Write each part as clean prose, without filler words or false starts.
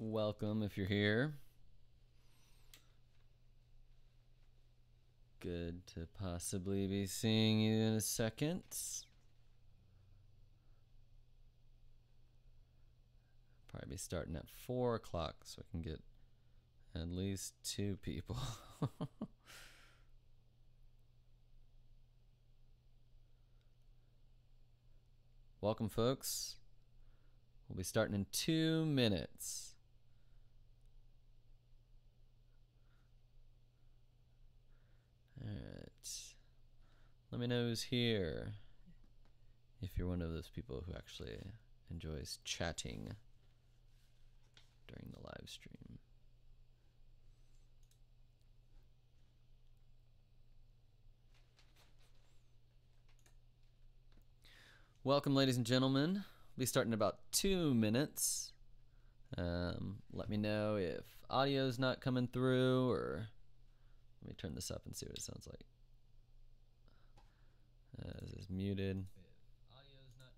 Welcome if you're here. Good to possibly be seeing you in a second. Probably be starting at 4 o'clock so I can get at least 2 people. Welcome, folks. We'll be starting in 2 minutes. Alright. Let me know who's here. If you're one of those people who actually enjoys chatting during the live stream. Welcome, ladies and gentlemen. We'll be starting in about 2 minutes. Let me know if audio's not coming through, or let me turn this up and see what it sounds like. Is this muted?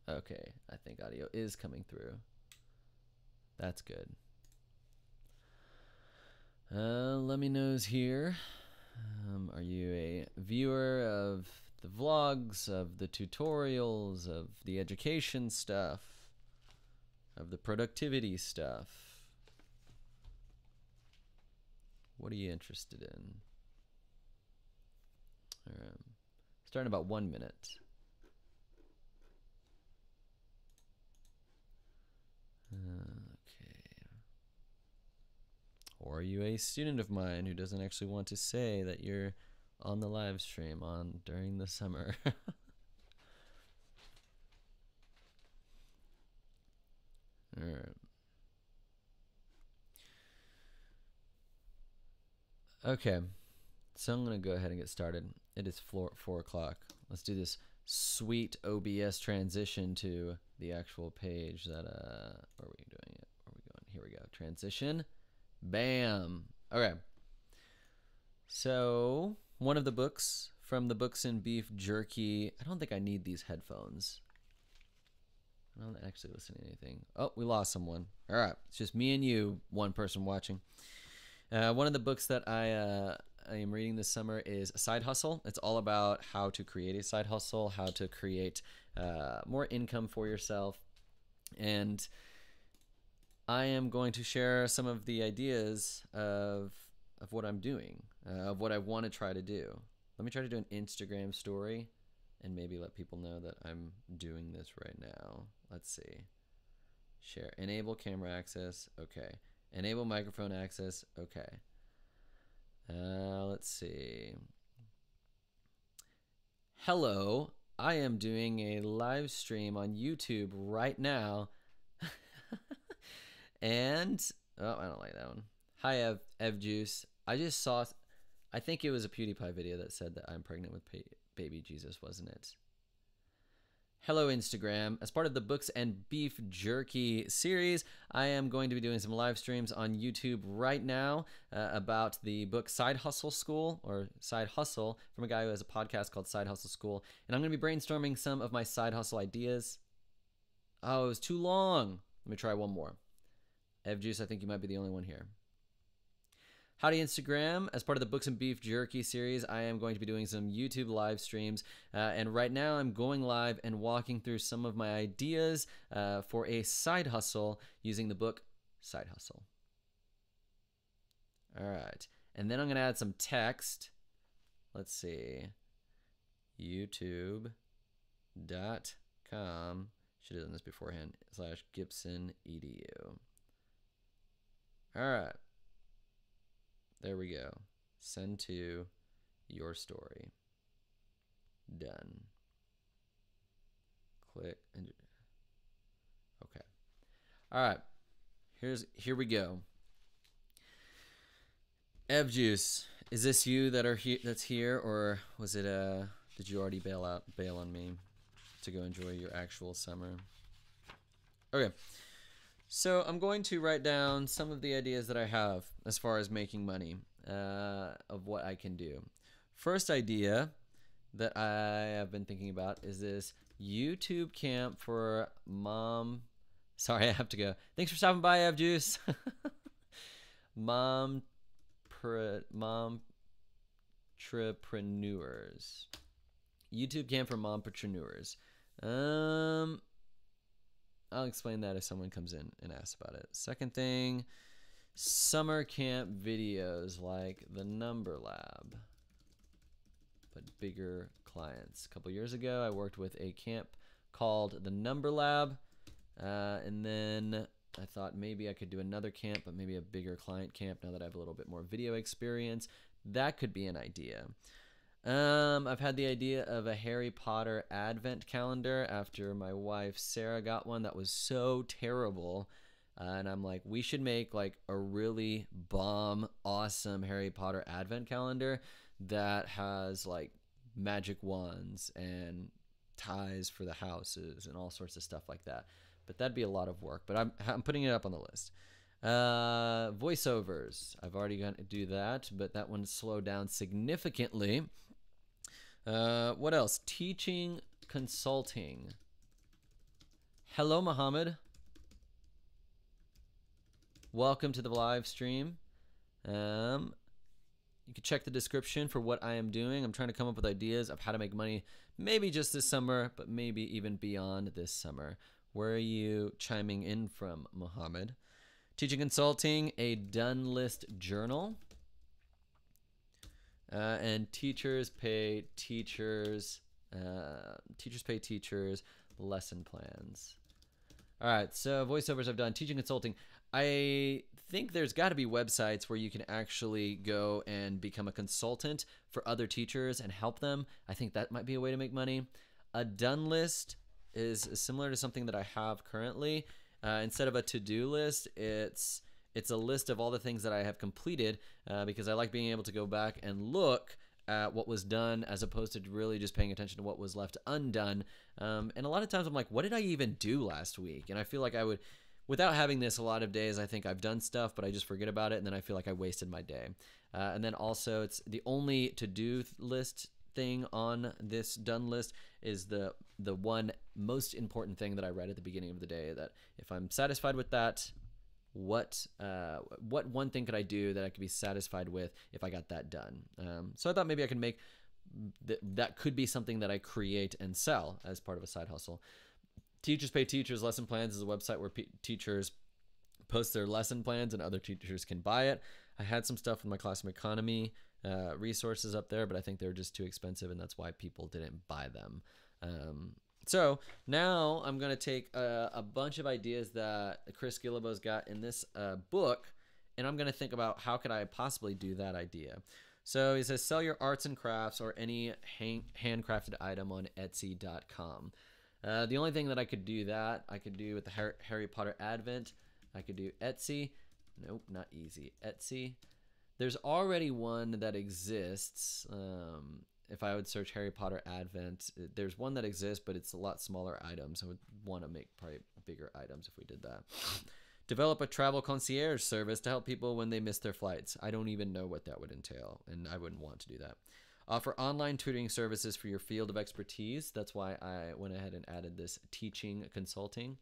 Okay, I think audio is coming through. That's good. Let me know who's here. Are you a viewer of the vlogs, of the tutorials, of the education stuff, of the productivity stuff? What are you interested in? Starting about 1 minute. Okay. Or are you a student of mine who doesn't actually want to say that you're on the live stream during the summer? All right. Okay. So I'm going to go ahead and get started. It is 4 o'clock. Let's do this sweet OBS transition to the actual page that, where are we doing it? Where are we going? Here we go. Transition. Bam. Okay. So one of the books from the Books and Beef Jerky. I don't think I need these headphones. I don't actually listen to anything. Oh, we lost someone. All right. It's just me and you, one person watching. One of the books that I am reading this summer is A Side Hustle. It's all about how to create a side hustle, how to create more income for yourself. And I am going to share some of the ideas of what I'm doing, of what I want to try to do. Let me try to do an Instagram story and maybe let people know that I'm doing this right now. Let's see. Share. Enable camera access. Okay. Enable microphone access. Okay. Let's see. Hello. I am doing a live stream on YouTube right now. And, oh, I don't like that one. Hi, Ev Juice. I just saw, I think it was a PewDiePie video that said that I'm pregnant with baby Jesus, wasn't it? Hello, Instagram. As part of the Books and Beef Jerky series, I am going to be doing some live streams on YouTube right now about the book Side Hustle School, or Side Hustle, from a guy who has a podcast called Side Hustle School. And I'm going to be brainstorming some of my side hustle ideas. Oh, it was too long. Let me try one more. Ev Juice, I think you might be the only one here. Howdy, Instagram. As part of the Books and Beef Jerky series, I am going to be doing some YouTube live streams. And right now I'm going live and walking through some of my ideas for a side hustle using the book Side Hustle. All right. And then I'm going to add some text. Let's see. YouTube.com. Should have done this beforehand. /GibsonEDU. All right. There we go. Send to your story. Done. Click. And okay. All right. Here we go. Ev Juice, is this you that's here, or was it did you already bail on me to go enjoy your actual summer? Okay. So I'm going to write down some of the ideas that I have as far as making money, of what I can do. First idea that I have been thinking about is this YouTube camp for mom Sorry, I have to go. Thanks for stopping by, Ev Juice. Momtrepreneurs. YouTube camp for mompreneurs. I'll explain that if someone comes in and asks about it. Second thing, summer camp videos like the Number Lab, but bigger clients. A couple years ago, I worked with a camp called the Number Lab, and then I thought maybe I could do another camp, but maybe a bigger client camp now that I have a little bit more video experience. That could be an idea. I've had the idea of a Harry Potter advent calendar after my wife Sarah got one that was so terrible. And I'm like, we should make like a really bomb, awesome Harry Potter advent calendar that has like magic wands and ties for the houses and all sorts of stuff like that. But that'd be a lot of work. But I'm putting it up on the list. Voiceovers. I've already got to do that, but that one slowed down significantly. What else? Teaching, consulting. Hello, Muhammad. Welcome to the live stream. You can check the description for what I am doing. I'm trying to come up with ideas of how to make money, maybe just this summer, but maybe even beyond this summer. Where are you chiming in from, Muhammad? Teaching, consulting, a done list journal. And teachers pay teachers. Teachers pay teachers. Lesson plans. All right, so voiceovers I've done. Teaching, consulting. I think there's got to be websites where you can actually go and become a consultant for other teachers and help them. I think that might be a way to make money. A done list is similar to something that I have currently. Instead of a to-do list, it's a list of all the things that I have completed because I like being able to go back and look at what was done as opposed to really just paying attention to what was left undone. And a lot of times I'm like, what did I even do last week? And I feel like I would, without having this, a lot of days I think I've done stuff, but I just forget about it, and then I feel like I wasted my day. And then also it's the only to-do list thing on this done list is the one most important thing that I read at the beginning of the day, that if I'm satisfied with that, what one thing could I do that I could be satisfied with if I got that done? So I thought maybe I could make that could be something that I create and sell as part of a side hustle. Teachers Pay Teachers Lesson Plans is a website where teachers post their lesson plans and other teachers can buy it. I had some stuff with my classroom economy resources up there, but I think they're just too expensive, and that's why people didn't buy them. So now I'm going to take a bunch of ideas that Chris Guillebeau's got in this book, and I'm going to think about how could I possibly do that idea. So he says, sell your arts and crafts or any handcrafted item on Etsy.com. The only thing that I could do that, I could do with the Harry Potter Advent, I could do Etsy. Nope, not easy. Etsy. There's already one that exists. If I would search Harry Potter Advent, there's one that exists, but it's a lot smaller items. I would want to make probably bigger items if we did that. Develop a travel concierge service to help people when they miss their flights. I don't even know what that would entail, and I wouldn't want to do that. Offer online tutoring services for your field of expertise. That's why I went ahead and added this teaching consulting.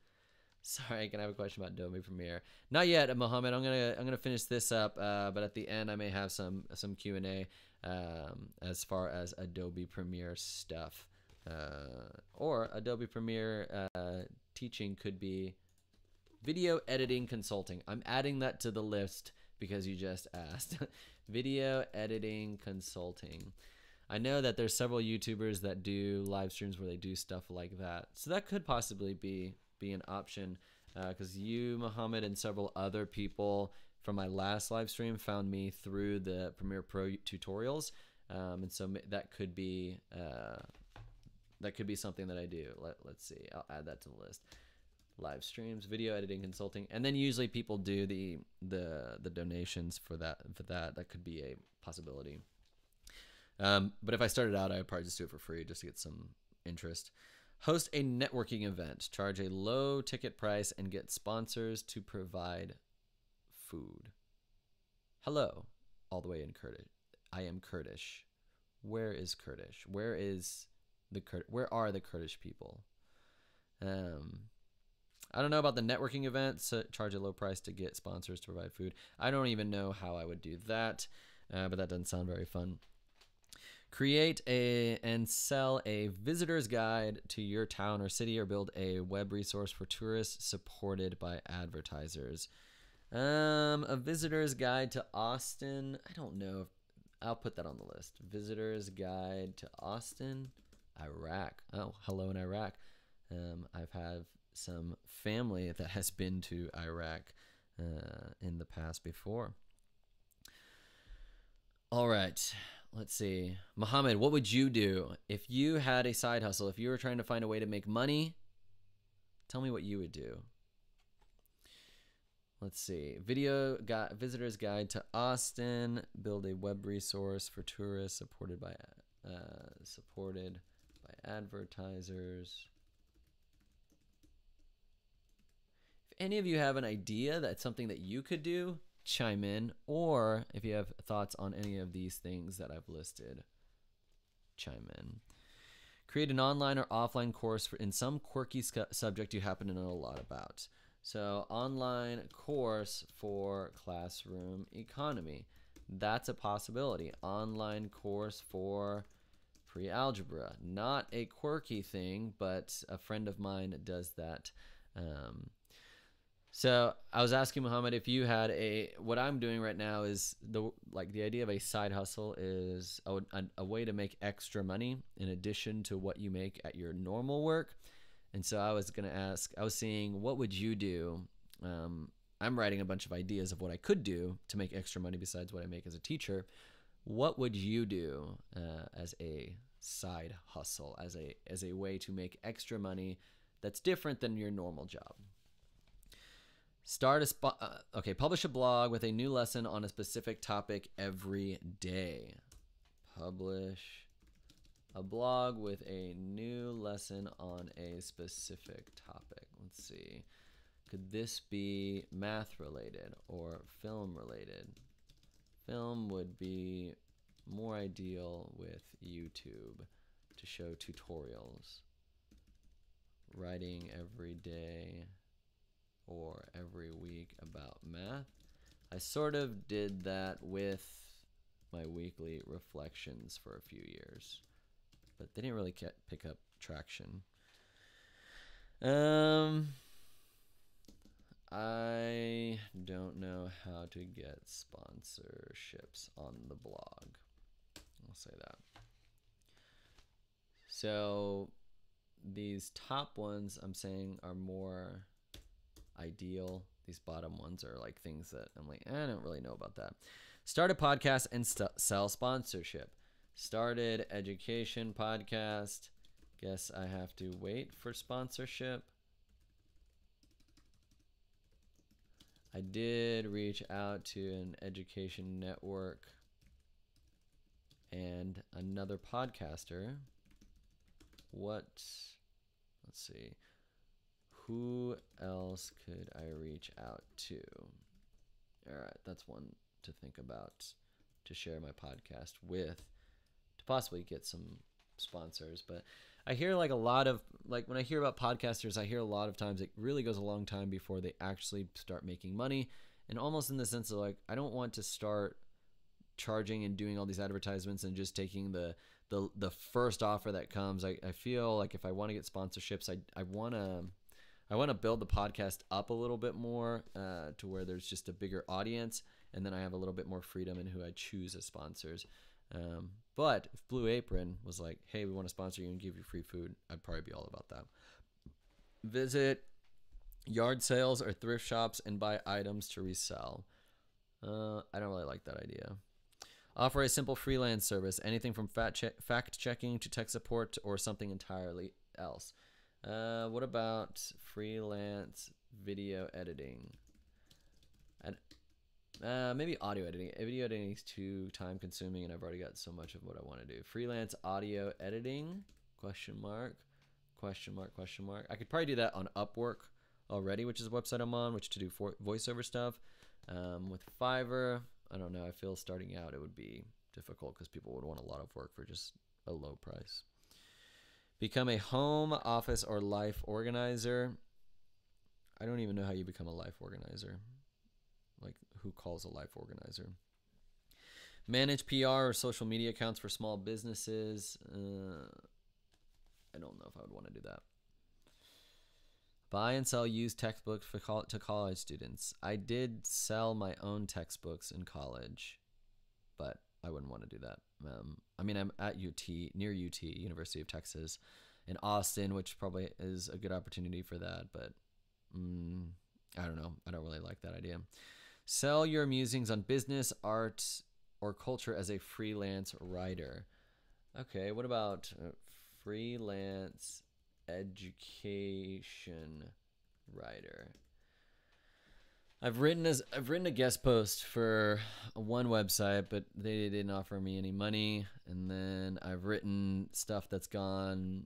Sorry, can I have a question about Adobe Premiere? Not yet, Mohammed. I'm gonna finish this up, but at the end I may have some Q&A as far as Adobe Premiere stuff, or Adobe Premiere teaching could be video editing consulting. I'm adding that to the list because you just asked. Video editing consulting. I know that there's several YouTubers that do live streams where they do stuff like that, so that could possibly be an option, because you, Muhammad, and several other people from my last live stream found me through the Premiere Pro tutorials, and so that could be something that I do. Let's see, I'll add that to the list. Live streams, video editing consulting, and then usually people do the donations for that. That could be a possibility. But if I started out, I would probably just do it for free just to get some interest. Host a networking event. Charge a low ticket price and get sponsors to provide food. Hello, all the way in Kurdish. I am Kurdish. Where is Kurdish? Where are the Kurdish people? I don't know about the networking event. So charge a low price to get sponsors to provide food. I don't even know how I would do that, but that doesn't sound very fun. Create and sell a visitor's guide to your town or city, or build a web resource for tourists supported by advertisers. A visitor's guide to Austin. I don't know. I'll put that on the list. Visitor's guide to Austin, Iraq. Oh, hello in Iraq. I've had some family that has been to Iraq in the past before. All right. Let's see. Muhammad, what would you do if you had a side hustle? If you were trying to find a way to make money, tell me what you would do. Let's see. Visitor's guide to Austin. Build a web resource for tourists supported by advertisers. If any of you have an idea that's something that you could do, chime in. Or if you have thoughts on any of these things that I've listed, chime in. Create an online or offline course in some quirky subject you happen to know a lot about. So online course for classroom economy. That's a possibility. Online course for pre-algebra. Not a quirky thing, but a friend of mine does that. So I was asking Muhammad if you had what I'm doing right now is the idea of a side hustle is a way to make extra money in addition to what you make at your normal work. And so I was seeing, what would you do? I'm writing a bunch of ideas of what I could do to make extra money besides what I make as a teacher. What would you do as a side hustle, as a way to make extra money that's different than your normal job? Publish a blog with a new lesson on a specific topic every day. Publish a blog with a new lesson on a specific topic. Let's see. Could this be math related or film related? Film would be more ideal with YouTube to show tutorials. Writing every day or every week about math. I sort of did that with my weekly reflections for a few years, but they didn't really pick up traction. I don't know how to get sponsorships on the blog. I'll say that. So these top ones I'm saying are more ideal. These bottom ones are like things that I'm like, I don't really know about that. Start a podcast and sell sponsorship. Started education podcast. Guess I have to wait for sponsorship. I did reach out to an education network and another podcaster. Let's see. Who else could I reach out to? All right, that's one to think about, to share my podcast with, to possibly get some sponsors. But I hear when I hear about podcasters, I hear a lot of times it really goes a long time before they actually start making money. And almost in the sense of like, I don't want to start charging and doing all these advertisements and just taking the first offer that comes. I feel like if I want to get sponsorships, I want to build the podcast up a little bit more to where there's just a bigger audience, and then I have a little bit more freedom in who I choose as sponsors. But if Blue Apron was like, hey, we want to sponsor you and give you free food, I'd probably be all about that. Visit yard sales or thrift shops and buy items to resell. I don't really like that idea. Offer a simple freelance service, anything from fact checking to tech support or something entirely else. What about freelance video editing? And maybe audio editing. Video editing is too time consuming and I've already got so much of what I want to do. Freelance audio editing? Question mark. Question mark, question mark. I could probably do that on Upwork already, which is a website I'm on, which to do voiceover stuff. With Fiverr, I don't know. I feel starting out it would be difficult because people would want a lot of work for just a low price. Become a home, office, or life organizer. I don't even know how you become a life organizer. Like, who calls a life organizer? Manage PR or social media accounts for small businesses. I don't know if I would want to do that. Buy and sell used textbooks to college students. I did sell my own textbooks in college, but I wouldn't want to do that. I mean, I'm at UT, near UT, University of Texas, in Austin, which probably is a good opportunity for that, but I don't know. I don't really like that idea. Sell your musings on business, art, or culture as a freelance writer. Okay, what about freelance education writer? I've written a guest post for one website, but they didn't offer me any money. And then I've written stuff that's been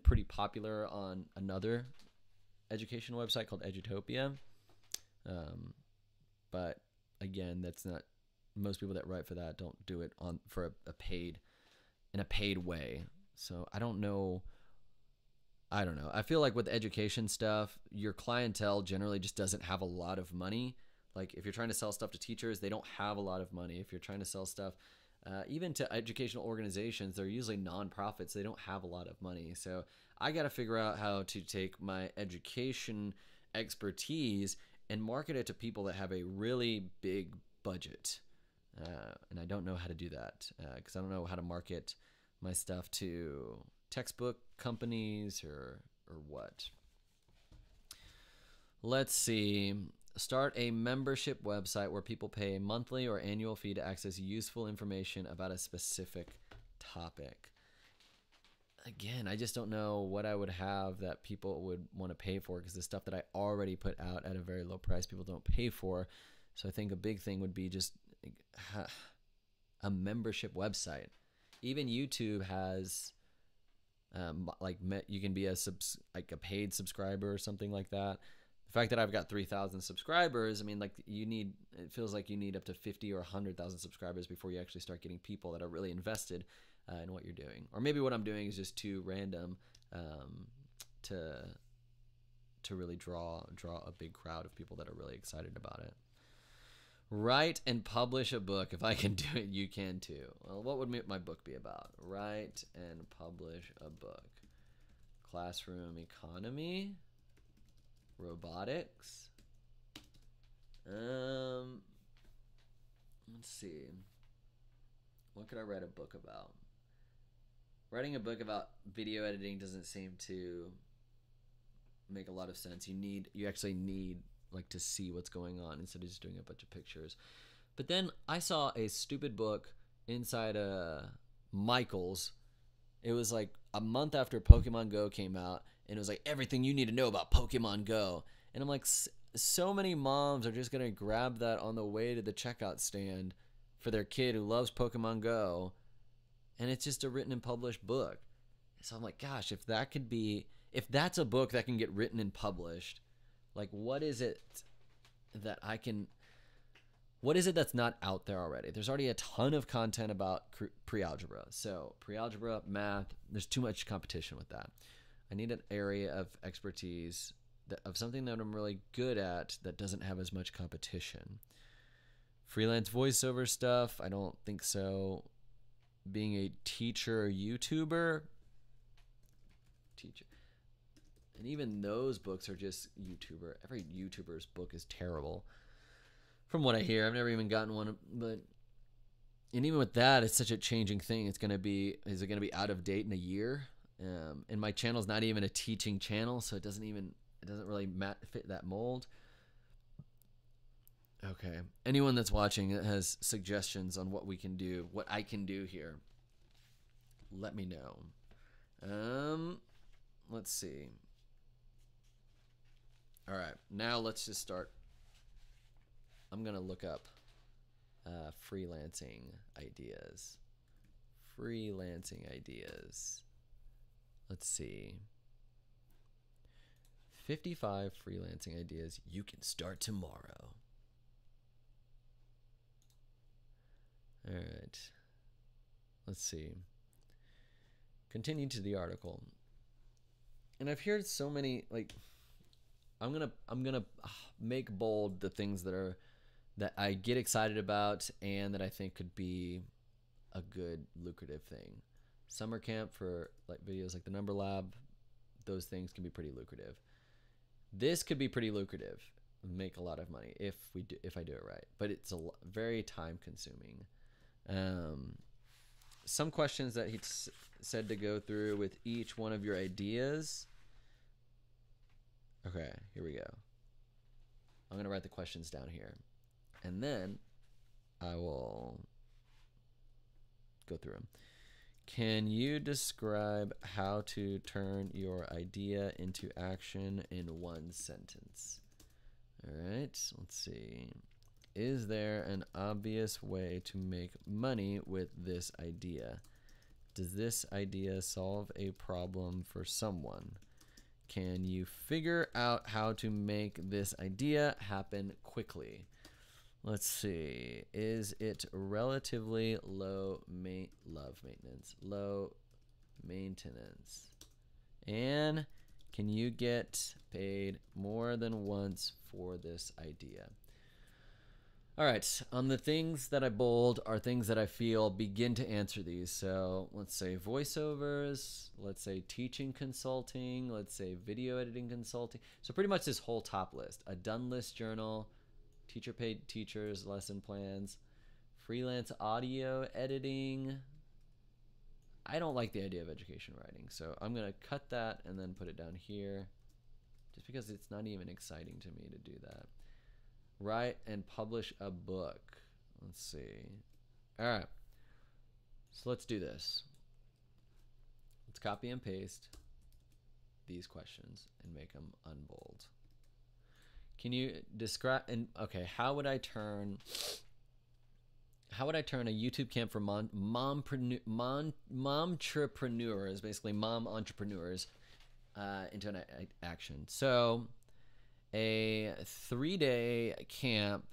pretty popular on another education website called Edutopia. But again, that's not, most people that write for that don't do it for a paid way. So I don't know. I feel like with education stuff, your clientele generally just doesn't have a lot of money. Like if you're trying to sell stuff to teachers, they don't have a lot of money. If you're trying to sell stuff even to educational organizations, they're usually nonprofits. They don't have a lot of money. So I got to figure out how to take my education expertise and market it to people that have a really big budget. And I don't know how to do that because I don't know how to market my stuff to textbook companies or what. Let's see. Start a membership website where people pay a monthly or annual fee to access useful information about a specific topic. Again, I just don't know what I would have that people would want to pay for, because the stuff that I already put out at a very low price, people don't pay for. So I think a big thing would be just a membership website. Even YouTube has you can be a paid subscriber or something like that. The fact that I've got 3,000 subscribers, I mean, like it feels like you need up to 50 or 100,000 subscribers before you actually start getting people that are really invested in what you're doing. Or maybe what I'm doing is just too random to really draw a big crowd of people that are really excited about it. Write and publish a book. If I can do it, you can too. Well, what would my book be about? Write and publish a book. Classroom economy. Robotics. Let's see. What could I write a book about? Writing a book about video editing doesn't seem to make a lot of sense. You actually need to see what's going on instead of just doing a bunch of pictures. But then I saw a stupid book inside Michael's. It was like a month after Pokemon Go came out, and it was like everything you need to know about Pokemon Go. And I'm like, so many moms are just gonna grab that on the way to the checkout stand for their kid who loves Pokemon Go, and it's just a written and published book. So I'm like, gosh, if that's a book that can get written and published, what is it that's not out there already? There's already a ton of content about pre-algebra. So pre-algebra, math, there's too much competition with that. I need an area of expertise of something that I'm really good at that doesn't have as much competition. Freelance voiceover stuff, I don't think so. Being a teacher or YouTuber, and even those books are just YouTuber. Every YouTuber's book is terrible, from what I hear. I've never even gotten one, and even with that, it's such a changing thing. Is it going to be out of date in a year? And my channel's not even a teaching channel, so it doesn't really fit that mold. Okay. Anyone that's watching that has suggestions on what I can do here, let me know. Let's see. All right, now let's just start. I'm going to look up freelancing ideas. Let's see. 55 freelancing ideas you can start tomorrow. All right. Let's see. Continue to the article. And I've heard so many, I'm gonna make bold the things that I get excited about and that I think could be a good lucrative thing. Summer camp for like videos like the Number Lab, those things can be pretty lucrative. This could be pretty lucrative, make a lot of money if I do it right, but it's very time consuming. Some questions that he said to go through with each one of your ideas. Okay, here we go. I'm gonna write the questions down here, and then I will go through them. Can you describe how to turn your idea into action in one sentence? All right, let's see. Is there an obvious way to make money with this idea? Does this idea solve a problem for someone? Can you figure out how to make this idea happen quickly? Let's see. Is it relatively low maintenance? Low maintenance. And can you get paid more than once for this idea? All right, the things that I bold are things that I feel begin to answer these. So let's say voiceovers, let's say teaching consulting, let's say video editing consulting. So pretty much this whole top list: a done list journal, teacher paid teachers, lesson plans, freelance audio editing. I don't like the idea of education writing, so I'm gonna cut that and then put it down here, just because it's not even exciting to me to do that. Write and publish a book. Let's see. All right. So let's do this. Let's copy and paste these questions and make them unbold. Can you describe, and okay, how would I turn a YouTube camp for momtrepreneurs, basically mom entrepreneurs, into an action? So a 3-day camp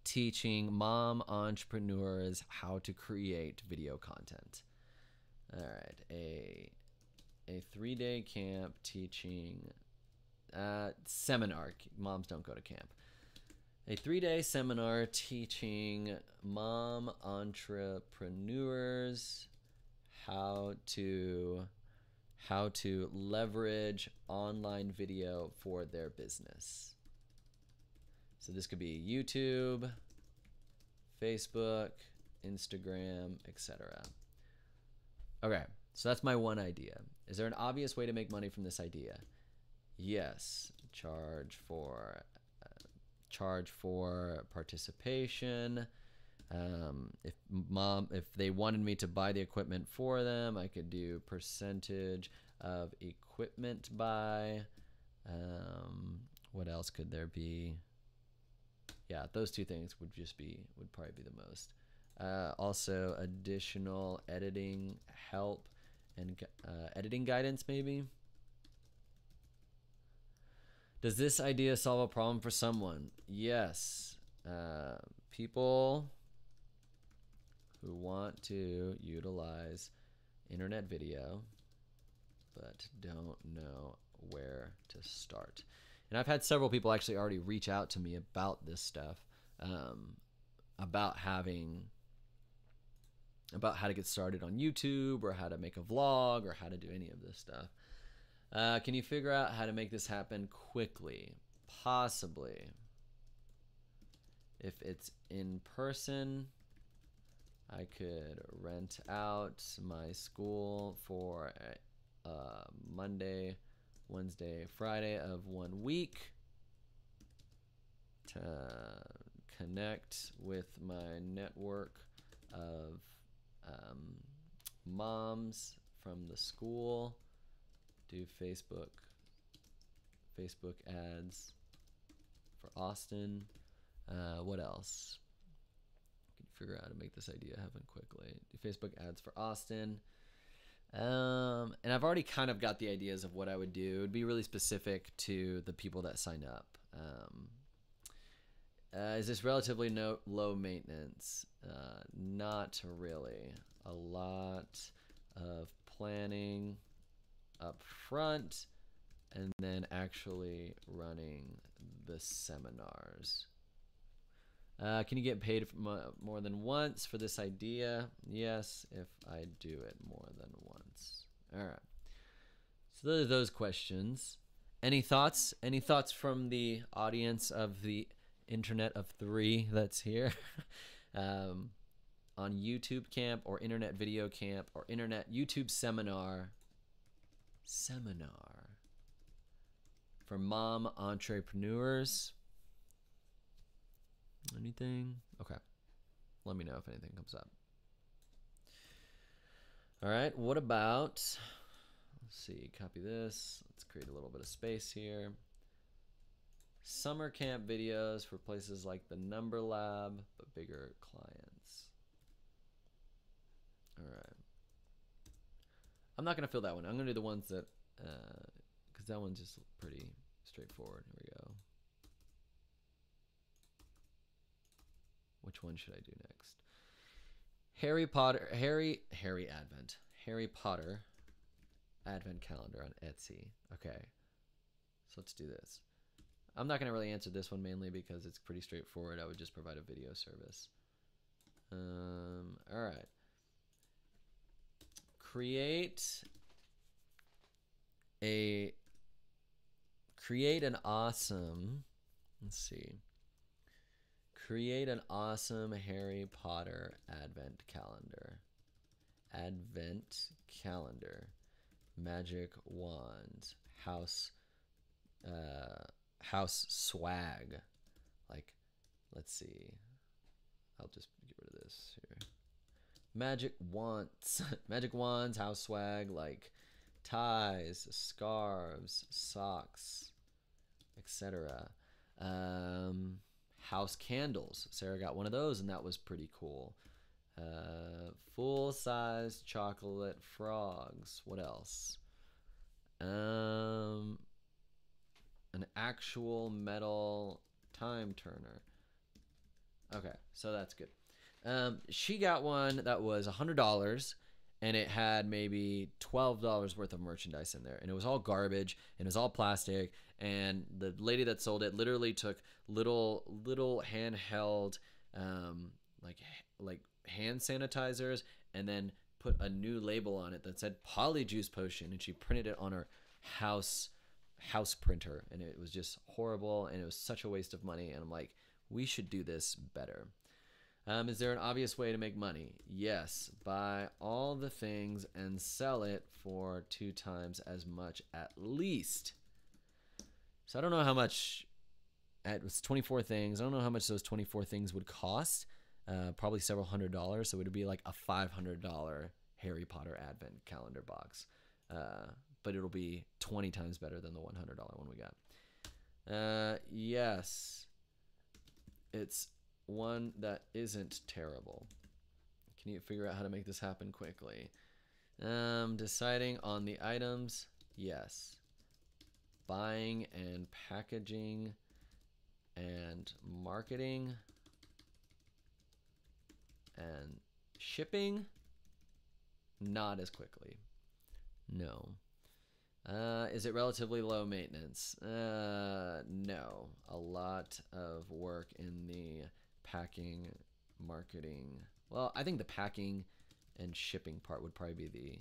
teaching mom entrepreneurs how to create video content. All right, a 3-day camp teaching seminar. Moms don't go to camp. A 3-day seminar teaching mom entrepreneurs how to leverage online video for their business. So this could be YouTube, Facebook, Instagram, etc. Okay, so that's my one idea. Is there an obvious way to make money from this idea? Yes. Charge for participation. If they wanted me to buy the equipment for them, I could do percentage of equipment buy. What else could there be? Yeah, those two things would probably be the most. Also additional editing help and editing guidance maybe. Does this idea solve a problem for someone? Yes. People who want to utilize internet video but don't know where to start. And I've had several people actually already reach out to me about this stuff, about how to get started on YouTube or how to make a vlog or how to do any of this stuff. Can you figure out how to make this happen quickly? Possibly. If it's in person, I could rent out my school for Monday, Wednesday, Friday of 1 week to connect with my network of moms from the school, do Facebook ads for Austin. What else? Can you figure out how to make this idea happen quickly? Do Facebook ads for Austin. And I've already kind of got the ideas of what I would do. It would be really specific to the people that sign up. Is this relatively low maintenance? Not really. A lot of planning up front and then actually running the seminars. Can you get paid more than once for this idea? Yes, if I do it more than once. All right. So those are those questions. Any thoughts? Any thoughts from the audience of the Internet of Three that's here? On YouTube Camp or Internet Video Camp or Internet YouTube Seminar. For mom entrepreneurs. Anything? Okay. Let me know if anything comes up. All right. What about, let's see, copy this. Let's create a little bit of space here. Summer camp videos for places like the Number Lab, but bigger clients. All right. I'm not going to fill that one. I'm going to do the ones that, because that one's just pretty straightforward. Here we go. Which one should I do next? Harry Potter Advent calendar on Etsy. Okay, so let's do this. I'm not going to really answer this one mainly because it's pretty straightforward. I would just provide a video service. All right. Create an awesome, let's see. Create an awesome Harry Potter Advent calendar. Magic wands. House swag. Like, let's see. I'll just get rid of this here. Magic wands, house swag, like ties, scarves, socks, etc. House candles. Sarah got one of those, and that was pretty cool. Full-size chocolate frogs. What else? An actual metal time turner. Okay, so that's good. She got one that was $100, and it had maybe $12 worth of merchandise in there, and it was all garbage, and it was all plastic, and the lady that sold it literally took little handheld like hand sanitizers and then put a new label on it that said Polyjuice Potion, and she printed it on her house printer, and it was just horrible, and it was such a waste of money, and I'm like, we should do this better. Is there an obvious way to make money? Yes. Buy all the things and sell it for 2 times as much at least. So I don't know how much, it was 24 things. I don't know how much those 24 things would cost. Probably several $100s. So it would be like a $500 Harry Potter Advent calendar box. But it'll be 20 times better than the $100 one we got. Yes. It's one that isn't terrible. Can you figure out how to make this happen quickly? Deciding on the items. Yes. Buying and packaging and marketing and shipping. Not as quickly. No. Is it relatively low maintenance? No. A lot of work in the packing, marketing. Well, I think the packing and shipping part would probably be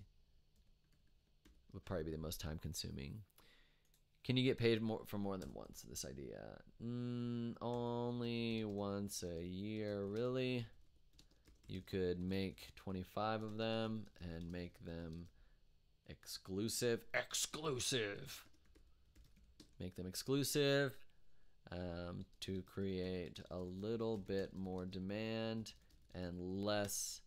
the most time consuming. Can you get paid for more than once? This idea. Only once a year, really. You could make 25 of them and make them exclusive. Make them exclusive to create a little bit more demand and less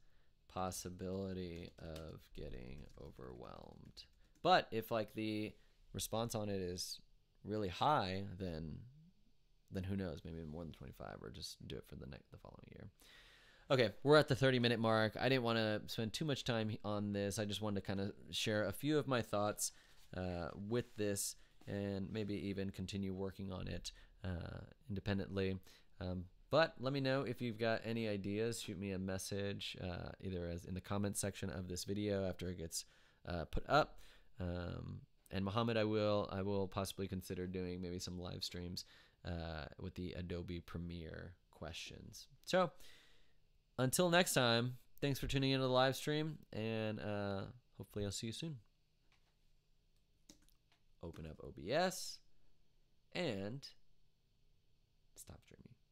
possibility of getting overwhelmed. But if like the response on it is really high, then who knows? Maybe more than 25, or just do it for the following year. Okay, we're at the 30-minute mark. I didn't want to spend too much time on this. I just wanted to kind of share a few of my thoughts with this, and maybe even continue working on it independently. But let me know if you've got any ideas. Shoot me a message either as in the comments section of this video after it gets put up, And Muhammad, I will possibly consider doing maybe some live streams with the Adobe Premiere questions. So until next time, thanks for tuning into the live stream, and hopefully I'll see you soon. Open up OBS and stop streaming.